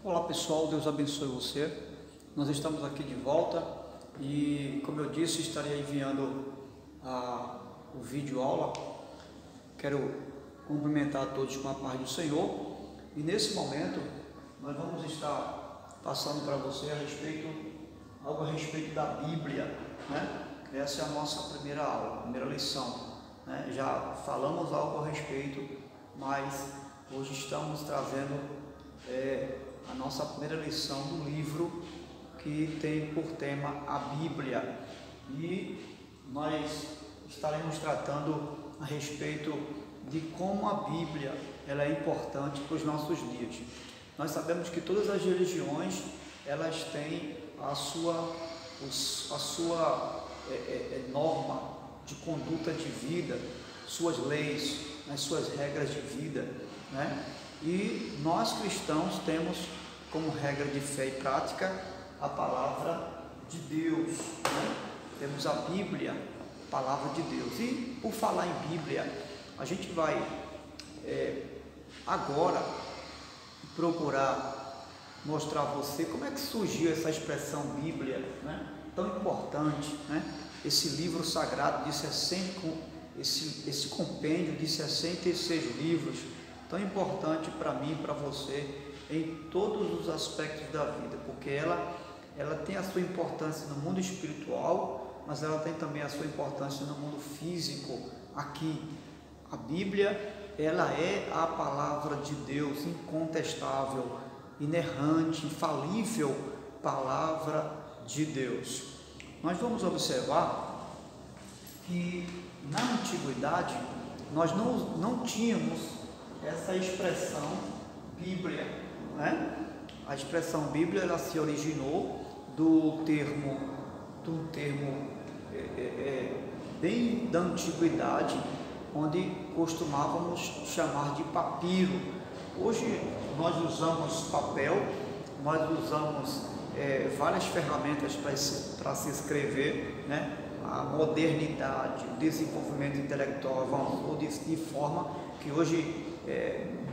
Olá pessoal, Deus abençoe você. Nós estamos aqui de volta e, como eu disse, estarei enviando o vídeo aula. Quero cumprimentar a todos com a paz do Senhor e nesse momento nós vamos estar passando para você algo a respeito da Bíblia, né? Essa é a nossa primeira aula, primeira lição, né? Já falamos algo a respeito, mas hoje estamos trazendo a nossa primeira lição do livro que tem por tema a Bíblia, e nós estaremos tratando a respeito de como a Bíblia ela é importante para os nossos dias. Nós sabemos que todas as religiões elas têm a sua norma de conduta de vida, suas leis, as suas regras de vida, né? E nós cristãos temos como regra de fé e prática a palavra de Deus, né? Temos a Bíblia, a palavra de Deus. E por falar em Bíblia, a gente vai agora procurar mostrar a você como é que surgiu essa expressão Bíblia, né? Tão importante, né? Esse livro sagrado de 60, esse compêndio de 66 livros, tão importante para mim e para você em todos os aspectos da vida, porque ela tem a sua importância no mundo espiritual, mas ela tem também a sua importância no mundo físico aqui. A Bíblia, ela é a palavra de Deus, incontestável, inerrante, infalível palavra de Deus. Nós vamos observar que na antiguidade nós não tínhamos essa expressão Bíblia, né? A expressão Bíblia ela se originou do termo bem da antiguidade, onde costumávamos chamar de papiro. Hoje nós usamos papel, nós usamos várias ferramentas para se escrever, né? A modernidade, o desenvolvimento intelectual avançou de forma que hoje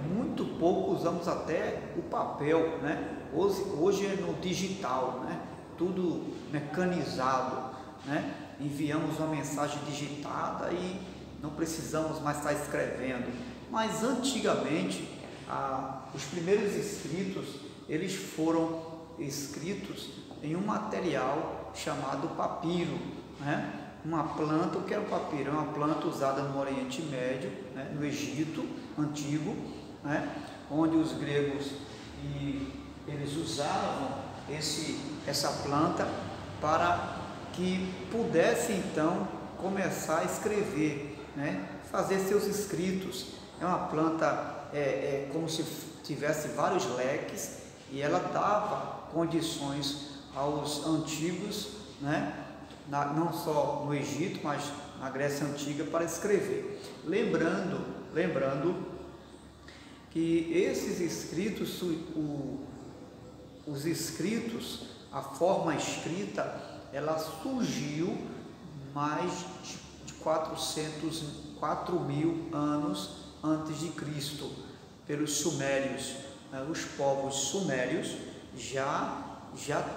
muito pouco usamos até o papel, né? Hoje é no digital, né? Tudo mecanizado, né? Enviamos uma mensagem digitada e não precisamos mais estar escrevendo. Mas antigamente, os primeiros escritos, eles foram escritos em um material chamado papiro, né? Uma planta, o que era o papiro? É uma planta usada no Oriente Médio, né? No Egito Antigo, né? Onde os gregos eles usavam essa planta para que pudesse então começar a escrever, né? Fazer seus escritos. É uma planta como se tivesse vários leques e ela dava condições aos antigos, né? Não só no Egito, mas na Grécia Antiga, para escrever. Lembrando que esses escritos, os escritos, a forma escrita, ela surgiu mais de 4.000 anos antes de Cristo, pelos sumérios. Os povos sumérios já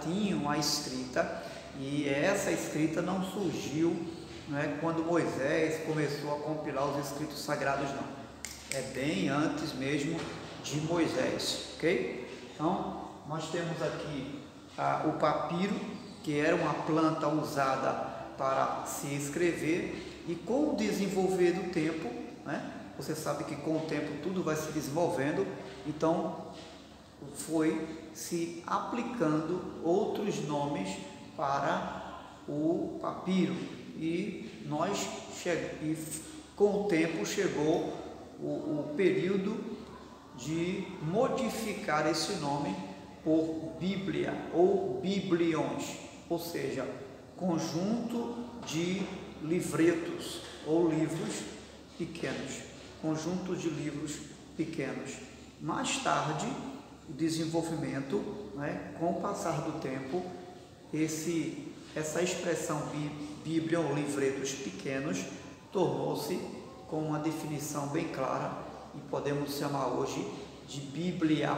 tinham a escrita, e essa escrita não surgiu, né, quando Moisés começou a compilar os escritos sagrados, não. É bem antes mesmo de Moisés, ok? Então, nós temos aqui o papiro, que era uma planta usada para se escrever, e com o desenvolver do tempo, né, você sabe que com o tempo tudo vai se desenvolvendo, então foi se aplicando outros nomes para o papiro, e com o tempo chegou o período de modificar esse nome por Bíblia ou Bibliões, ou seja, conjunto de livretos ou livros pequenos, conjuntos de livros pequenos. Mais tarde, o desenvolvimento, né, com o passar do tempo, essa expressão Bíblia ou livretos pequenos tornou-se com uma definição bem clara, e podemos chamar hoje de Bíblia,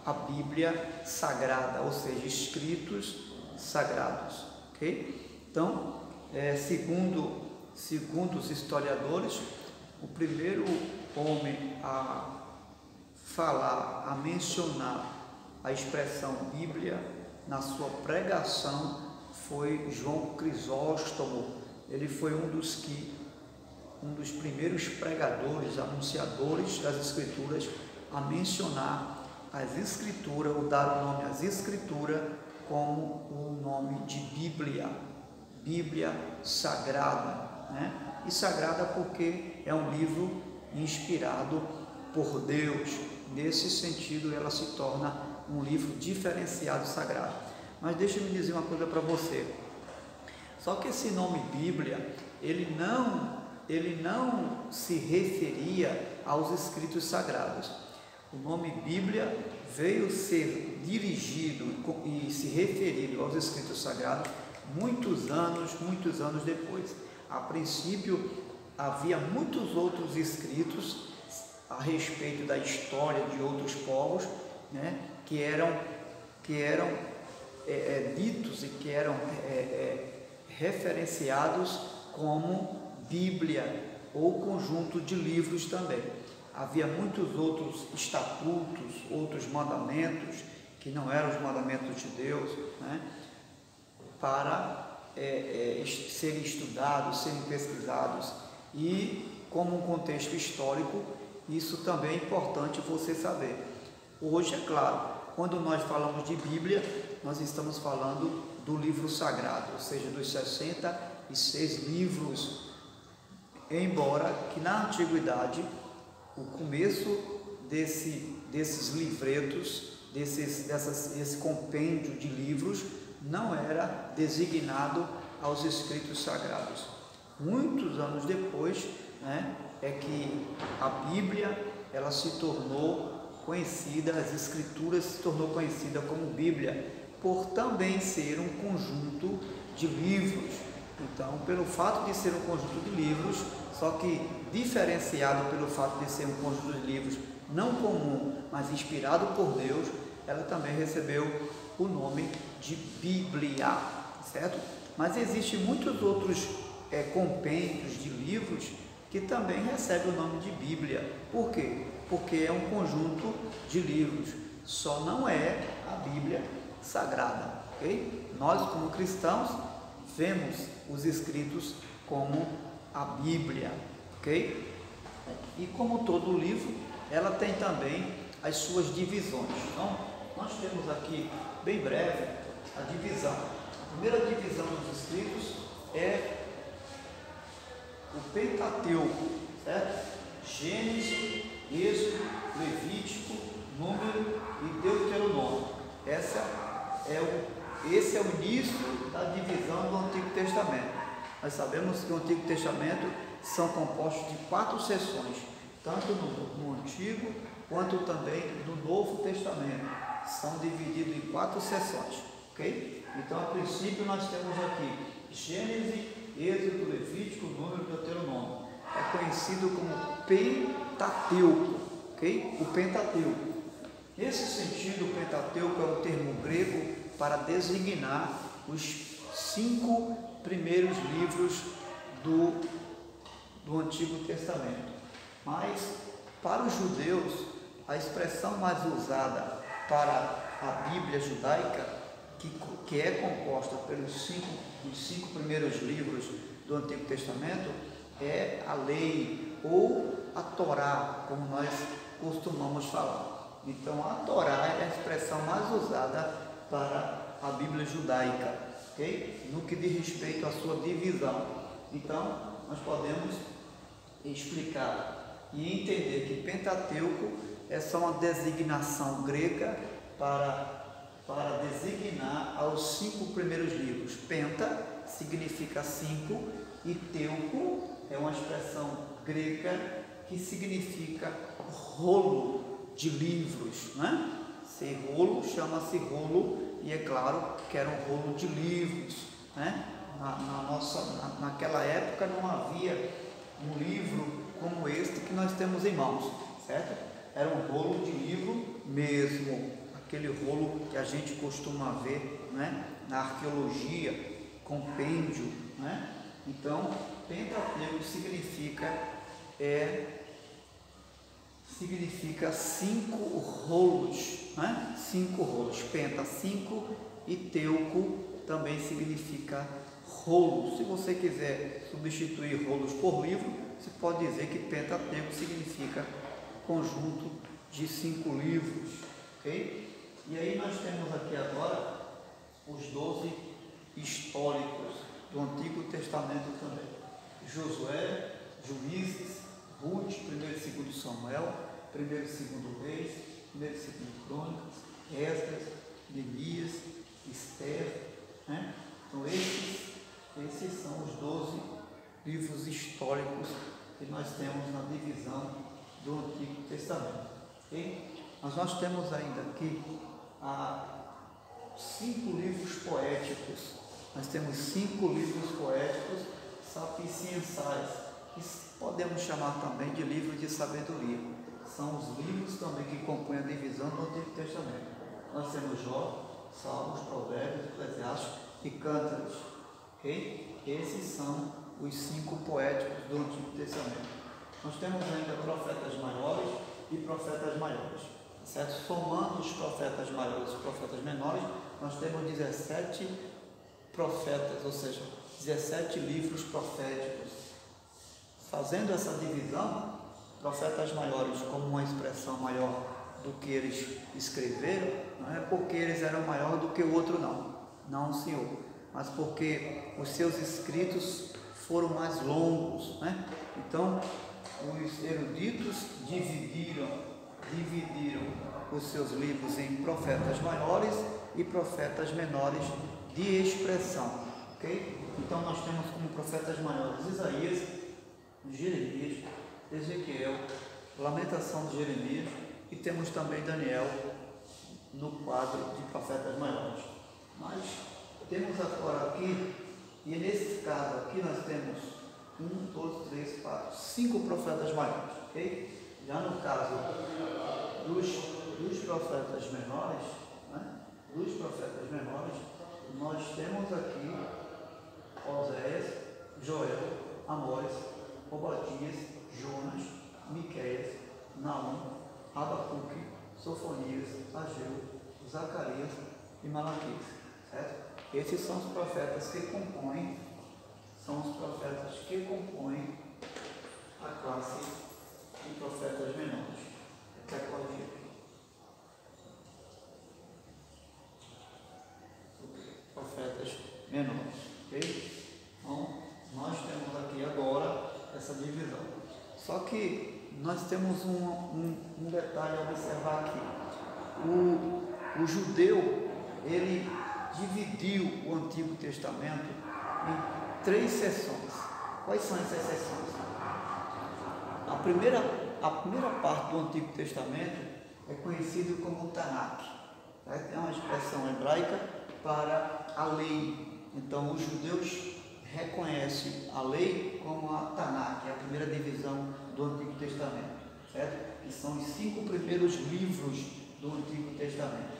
a Bíblia Sagrada, ou seja, escritos sagrados, ok? Então, segundo os historiadores, o primeiro homem a falar, a mencionar a expressão Bíblia na sua pregação foi João Crisóstomo. Ele foi um dos primeiros pregadores, anunciadores das Escrituras a mencionar as Escrituras, ou dar o nome às Escrituras como o nome de Bíblia, Bíblia Sagrada, né? E sagrada porque é um livro inspirado por Deus. Nesse sentido, ela se torna um livro diferenciado, sagrado. Mas deixa-me dizer uma coisa para você. Só que esse nome Bíblia, ele não se referia aos escritos sagrados. O nome Bíblia veio ser dirigido e se referido aos escritos sagrados muitos anos depois. A princípio, havia muitos outros escritos a respeito da história de outros povos, né, que eram ditos e que eram referenciados como Bíblia ou conjunto de livros também. Havia muitos outros estatutos, outros mandamentos, que não eram os mandamentos de Deus, né, para serem estudados, serem pesquisados. E como um contexto histórico, isso também é importante você saber. Hoje, é claro, quando nós falamos de Bíblia, nós estamos falando do livro sagrado, ou seja, dos 66 livros, embora que na antiguidade o começo desses livretos, esse compêndio de livros, não era designado aos escritos sagrados. Muitos anos depois, né, é que a Bíblia ela se tornou conhecida, as Escrituras se tornou conhecida como Bíblia, por também ser um conjunto de livros. Então, pelo fato de ser um conjunto de livros, só que diferenciado pelo fato de ser um conjunto de livros não comum, mas inspirado por Deus, ela também recebeu o nome de Bíblia, certo? Mas existem muitos outros compêndios de livros que também recebem o nome de Bíblia. Por quê? Porque é um conjunto de livros, só não é a Bíblia Sagrada, ok? Nós, como cristãos, vemos os escritos como a Bíblia, ok? E como todo livro, ela tem também as suas divisões. Então, nós temos aqui, bem breve, a divisão. A primeira divisão dos escritos é o Pentateuco, certo? Gênesis, Êxodo, Levítico, Número e Deuteronômio. Esse é o início da divisão do Antigo Testamento. Nós sabemos que o Antigo Testamento são compostos de 4 seções, tanto no Antigo quanto também no Novo Testamento. São divididos em 4 seções, ok? Então, a princípio, nós temos aqui Gênesis, Êxodo, Levítico, Número e Deuteronômio. É conhecido como Pentateuco, ok? O Pentateuco. Nesse sentido, o Pentateuco é um termo grego para designar os 5 primeiros livros do Antigo Testamento. Mas, para os judeus, a expressão mais usada para a Bíblia judaica, que é composta pelos 5 primeiros livros do Antigo Testamento, é a lei ou a Torá, como nós costumamos falar. Então, a Torá é a expressão mais usada para a Bíblia judaica, ok? No que diz respeito à sua divisão. Então, nós podemos explicar e entender que Pentateuco é só uma designação grega para designar aos 5 primeiros livros. Penta significa 5 e teuco é uma expressão grega que significa rolo de livros, né? Esse rolo chama-se rolo e é claro que era um rolo de livros, né? Naquela época não havia um livro como este que nós temos em mãos, certo? Era um rolo de livro mesmo, aquele rolo que a gente costuma ver, né, na arqueologia, compêndio, né? Então, Pentateuco significa 5 rolos, né? 5 rolos, penta 5 e teuco também significa rolo. Se você quiser substituir rolos por livro, você pode dizer que Pentateuco significa conjunto de 5 livros, ok? E aí nós temos aqui agora os 12 históricos do Antigo Testamento também: Josué, Juízes, Ruth, 1º e 2º Samuel, 1º e 2º Reis, 1º e 2º Crônicas, Esdras, Neemias, Esther, né? Então esses são os 12 livros históricos que nós temos na divisão do Antigo Testamento, ok? Mas nós temos ainda aqui 5 livros poéticos. Nós temos 5 livros poéticos sapienciais, que podemos chamar também de livros de sabedoria. São os livros também que compõem a divisão do Antigo Testamento. Nós temos Jó, Salmos, Provérbios, Eclesiastes e Cântaros, ok? Esses são os 5 poéticos do Antigo Testamento. Nós temos ainda profetas maiores e profetas maiores, certo? Somando os profetas maiores e os profetas menores, nós temos 17 profetas, ou seja, 17 livros proféticos. Fazendo essa divisão, profetas maiores como uma expressão maior do que eles escreveram, não é porque eles eram maior do que o outro, não, Senhor, mas porque os seus escritos foram mais longos, né? Então, os eruditos dividiram os seus livros em profetas maiores e profetas menores de expressão, ok? Então nós temos como profetas maiores Isaías, Jeremias, Ezequiel, Lamentação de Jeremias, e temos também Daniel no quadro de profetas maiores. Mas temos agora aqui, e nesse caso aqui nós temos 1, 2, 3, 4, 5 profetas maiores, ok? Já no caso dos profetas menores, né? Nós temos aqui Oséias, Joel, Amós, Obadias, Jonas, Miqueias, Naum, Abacuque, Sofonias, Ageu, Zacarias e Malaquias, certo? Esses são os profetas que compõem, a classe de profetas menores. Até corrigir aqui. Profetas menores, ok? Então, nós temos aqui agora essa divisão. Só que nós temos um detalhe a observar aqui. O judeu, ele dividiu o Antigo Testamento em 3 seções. Quais são essas seções? A primeira parte do Antigo Testamento é conhecido como Tanakh. É uma expressão hebraica para a lei. Então, os judeus reconhecem a lei como a Tanakh, a primeira divisão do Antigo Testamento, certo? Que são os 5 primeiros livros do Antigo Testamento.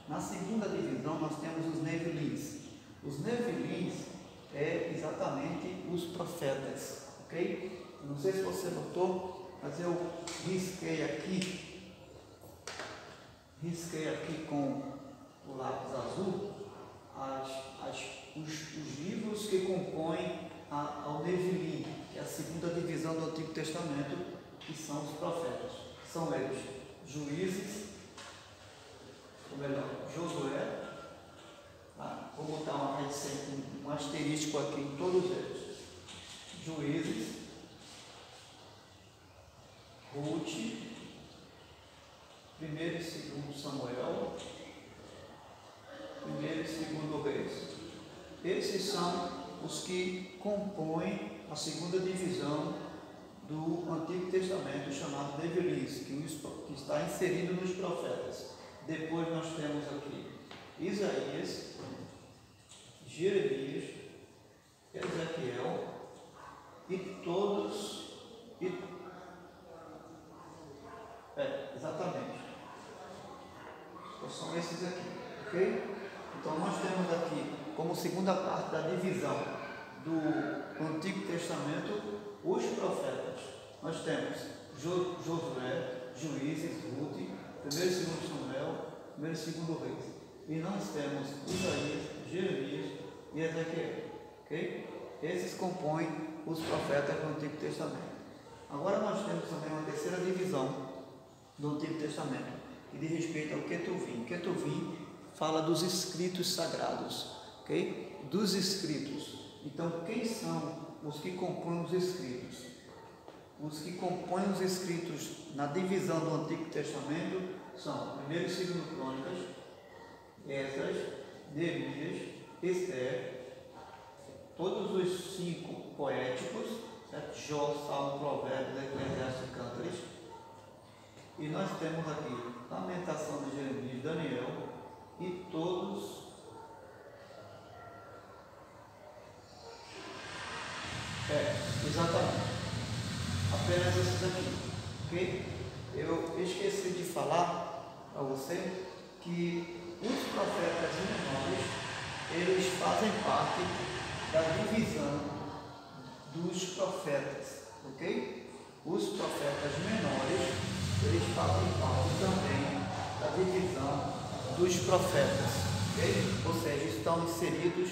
Na segunda divisão, nós temos os Nevilins. Os Nevilins é exatamente os profetas, ok? Não sei se você notou, mas eu risquei aqui com o lápis azul os livros que compõem ao Nevilim, que é a segunda divisão do Antigo Testamento, que são os profetas. São eles Juízes, ou melhor, Josué, tá? Vou botar um asterisco aqui em todos eles: Juízes, Ruth, 1º e 2º Samuel, 1º e 2º Reis. Esses são os que compõem a segunda divisão do Antigo Testamento, chamado Nevilins, que está inserido nos profetas. Depois nós temos aqui Isaías, Jeremias, Ezequiel e todos. Exatamente. que são esses aqui, ok? Então nós temos aqui, como segunda parte da divisão do Antigo Testamento, os profetas. Nós temos Josué, Juízes, Ruth, 1 e 2 Samuel, 1 e 2 Reis. E nós temos Isaías, Jeremias e Ezequiel, ok? Esses compõem os profetas do Antigo Testamento. Agora nós temos também uma terceira divisão do Antigo Testamento, que diz respeito ao Ketuvim. Ketuvim fala dos escritos sagrados, ok? Dos escritos. Então, quem são os que compõem os escritos? Os que compõem os escritos na divisão do Antigo Testamento são 1 e 2 Crônicas, Esdras, Neemias, Esther, todos os 5 poéticos, certo? Jó, Salmo, Provérbios, Eclesiastes e Cântares. E nós temos aqui Lamentação de Jeremias, Daniel e todos exatamente, apenas esses aqui, ok? Eu esqueci de falar para você que os profetas menores, eles fazem parte da divisão dos profetas, ok? Os profetas menores, eles fazem parte também da divisão dos profetas, ok? Ou seja, estão inseridos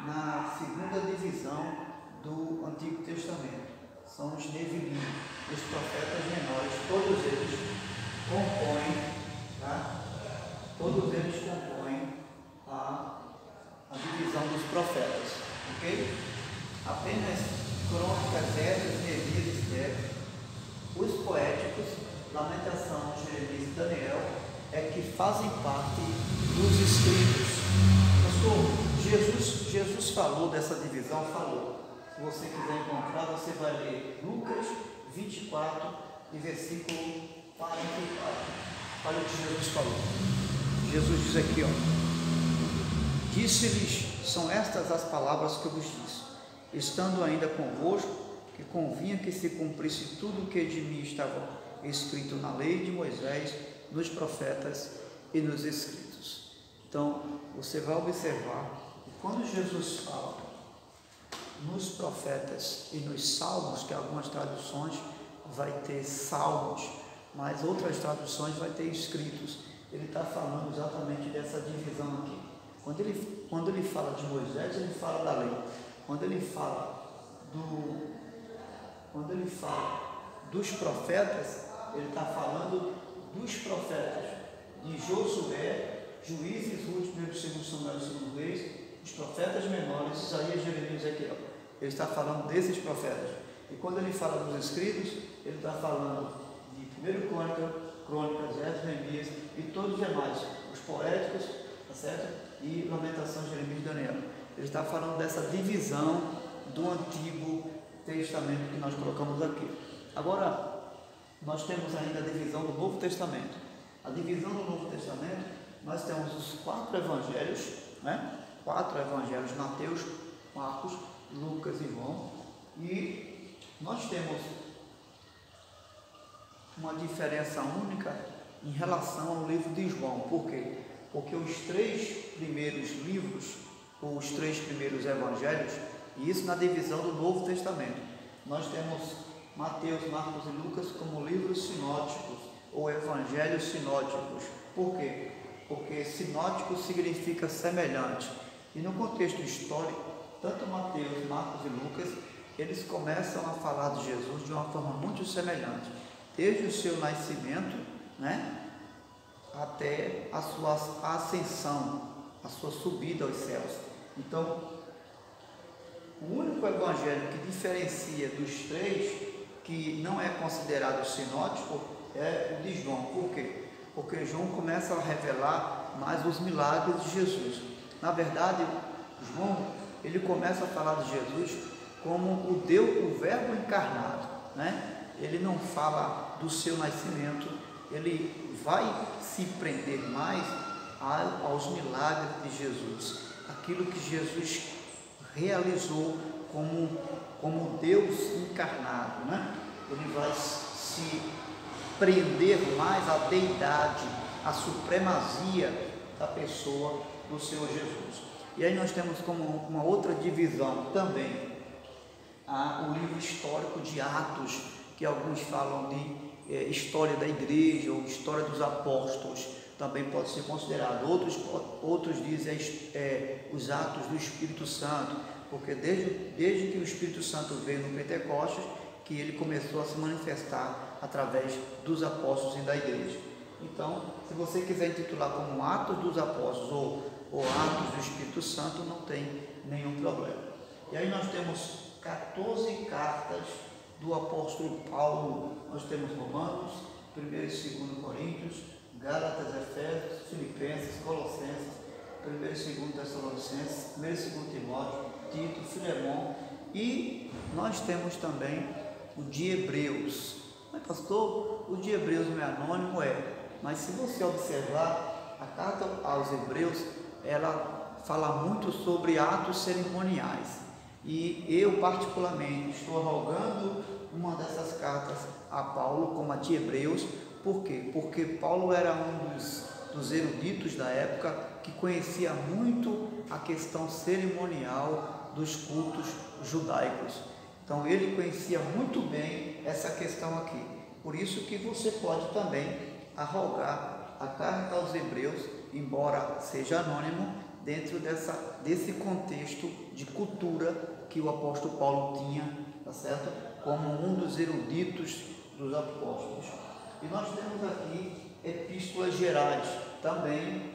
na segunda divisão do Antigo Testamento. São os Nevilim, os profetas menores, todos eles compõem, tá? Todos eles compõem a divisão dos profetas, ok? Apenas Crônicas, Esdras, Neemias e Esther, os poéticos, Lamentação, Jeremias e Daniel, é que fazem parte dos escritos. Pastor, Jesus falou dessa divisão, falou. Se você quiser encontrar, você vai ler Lucas 24 e versículo 44. Olha o que Jesus falou. Jesus diz aqui, ó: disse-lhes, são estas as palavras que eu vos disse, estando ainda convosco, que convinha que se cumprisse tudo o que de mim estava escrito na lei de Moisés, nos profetas e nos escritos. Então, você vai observar que quando Jesus fala nos profetas e nos salmos, que algumas traduções vai ter salmos, mas outras traduções vai ter escritos, ele está falando exatamente dessa divisão aqui. Quando ele fala de Moisés, ele fala da lei. Quando ele fala dos profetas, ele está falando dos profetas de Josué, Juízes, Ruth, 1 e 2 Samuel e 2 Reis, os profetas menores, Isaías, Jeremias e Ezequiel. Ele está falando desses profetas. E quando ele fala dos escritos, ele está falando de 1 Crônicas, Esdras, Neemias e todos os demais, os poéticos, tá certo? E Lamentação, Jeremias e Daniel. Ele está falando dessa divisão do Antigo Testamento que nós colocamos aqui. Agora, nós temos ainda a divisão do Novo Testamento. A divisão do Novo Testamento, nós temos os 4 evangelhos, né? 4 evangelhos: Mateus, Marcos, Lucas e João. E nós temos uma diferença única em relação ao livro de João. Por quê? Porque os 3 primeiros livros, ou os 3 primeiros evangelhos, e isso na divisão do Novo Testamento, nós temos Mateus, Marcos e Lucas como livros sinóticos, ou evangelhos sinóticos. Por quê? Porque sinótico significa semelhante. E no contexto histórico, tanto Mateus, Marcos e Lucas, eles começam a falar de Jesus de uma forma muito semelhante, desde o seu nascimento, né, até a sua ascensão, a sua subida aos céus. Então, o único evangelho que diferencia dos 3, que não é considerado sinótico, é o de João. Por quê? Porque João começa a revelar mais os milagres de Jesus. Na verdade, João, ele começa a falar de Jesus como o Verbo encarnado, né? Ele não fala do seu nascimento, ele vai se prender mais aos milagres de Jesus, aquilo que Jesus realizou como Deus encarnado, né? Ele vai se prender mais à deidade a supremacia da pessoa do Senhor Jesus. E aí nós temos como uma outra divisão também o livro histórico de Atos, que alguns falam de história da igreja ou história dos apóstolos, também pode ser considerado. Outros dizem os Atos do Espírito Santo, porque desde que o Espírito Santo veio no Pentecostes, que ele começou a se manifestar através dos apóstolos e da igreja. Então, se você quiser intitular como Atos dos Apóstolos ou Atos do Espírito Santo, não tem nenhum problema. E aí nós temos 14 cartas do apóstolo Paulo. Nós temos Romanos, 1 e 2 Coríntios, Gálatas, Efésios, Filipenses, Colossenses, 1 e 2 Tessalonicenses, 1 e 2 Timóteo, Tito, Filemão, e nós temos também o de Hebreus. Mas pastor, o de Hebreus não é anônimo? Mas se você observar, a carta aos Hebreus, ela fala muito sobre atos cerimoniais, e eu particularmente estou arrogando uma dessas cartas a Paulo como a de Hebreus. Por quê? Porque Paulo era um dos eruditos da época que conhecia muito a questão cerimonial dos cultos judaicos. Então ele conhecia muito bem essa questão aqui. Por isso que você pode também arrogar a carta aos Hebreus, embora seja anônimo, dentro desse contexto de cultura que o apóstolo Paulo tinha, tá certo? Como um dos eruditos dos apóstolos. E nós temos aqui epístolas gerais, também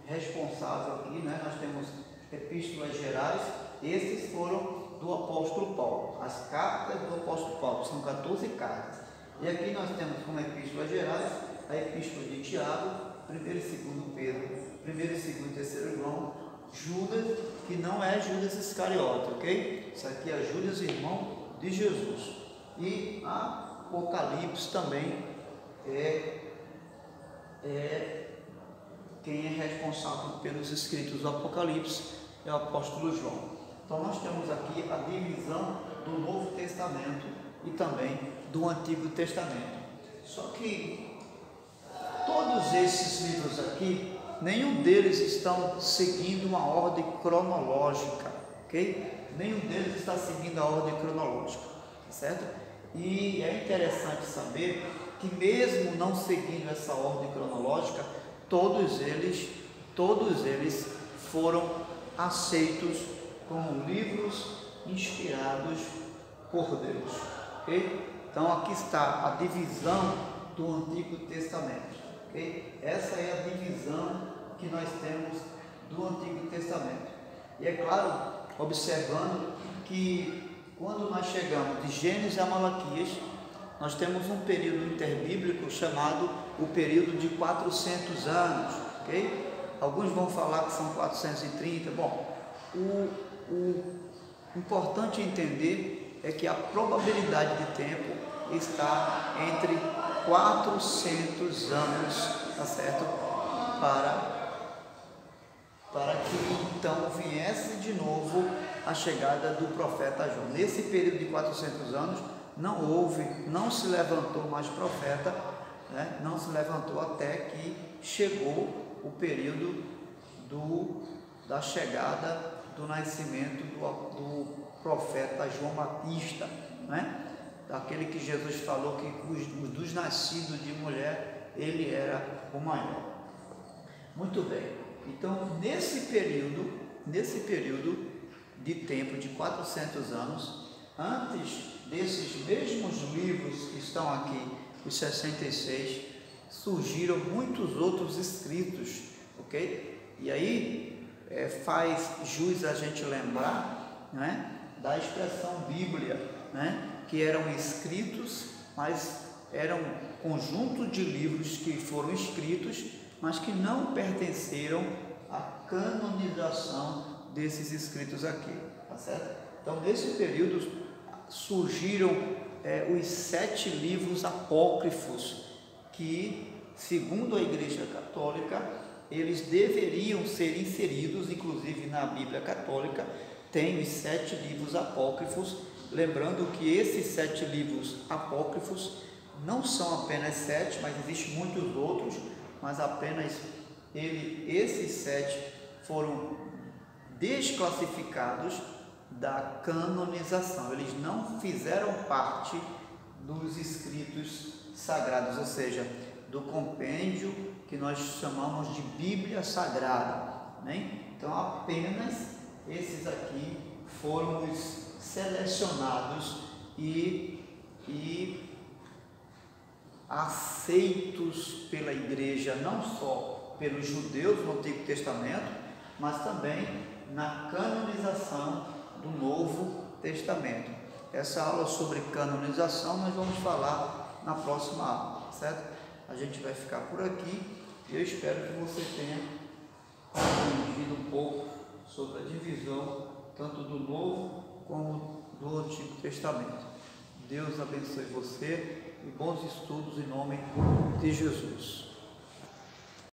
responsável aqui, né? Nós temos epístolas gerais, esses foram do apóstolo Paulo, as cartas do apóstolo Paulo, são 14 cartas. E aqui nós temos como epístolas gerais a epístola de Tiago, 1 e 2 Pedro, 1 e 2 e 3 João, Judas, que não é Judas Iscariote, ok? Isso aqui é Judas, irmão de Jesus. E Apocalipse também quem é responsável pelos escritos do Apocalipse é o apóstolo João. Então nós temos aqui a divisão do Novo Testamento e também do Antigo Testamento. Só que todos esses livros aqui, nenhum deles estão seguindo uma ordem cronológica, ok? Nenhum deles está seguindo a ordem cronológica, tá certo? E é interessante saber que mesmo não seguindo essa ordem cronológica, todos eles foram aceitos como livros inspirados por Deus, ok? Então aqui está a divisão do Antigo Testamento, ok? Essa é a divisão que nós temos do Antigo Testamento. E é claro, observando que quando nós chegamos de Gênesis a Malaquias, nós temos um período interbíblico chamado o período de 400 anos, ok? Alguns vão falar que são 430. Bom, o importante entender é que a probabilidade de tempo está entre 400 anos, tá certo? Para que então viesse de novo a chegada do profeta João. Nesse período de 400 anos não se levantou mais profeta, né? Não se levantou até que chegou o período da chegada do nascimento do profeta João Batista, né? Aquele que Jesus falou que dos nascidos de mulher ele era o maior. Muito bem. Então, nesse período de tempo de 400 anos, antes desses mesmos livros que estão aqui, os 66, surgiram muitos outros escritos, ok? E aí faz jus a gente lembrar, né, da expressão Bíblia, né, que eram escritos, mas eram conjunto de livros que foram escritos, mas que não pertenceram à canonização desses escritos aqui, tá certo? Então, nesse período surgiram os 7 livros apócrifos que, segundo a Igreja Católica, eles deveriam ser inseridos, inclusive na Bíblia Católica, tem os 7 livros apócrifos, lembrando que esses 7 livros apócrifos não são apenas 7, mas existem muitos outros, mas apenas esses 7 foram desclassificados da canonização. Eles não fizeram parte dos escritos sagrados, ou seja, do compêndio que nós chamamos de Bíblia Sagrada, né? Então apenas esses aqui foram os selecionados e aceitos pela igreja, não só pelos judeus no Antigo Testamento, mas também na canonização do Novo Testamento. Essa aula sobre canonização nós vamos falar na próxima aula, certo? A gente vai ficar por aqui e eu espero que você tenha aprendido um pouco sobre a divisão tanto do Novo como do Antigo Testamento. Deus abençoe você e bons estudos em nome de Jesus.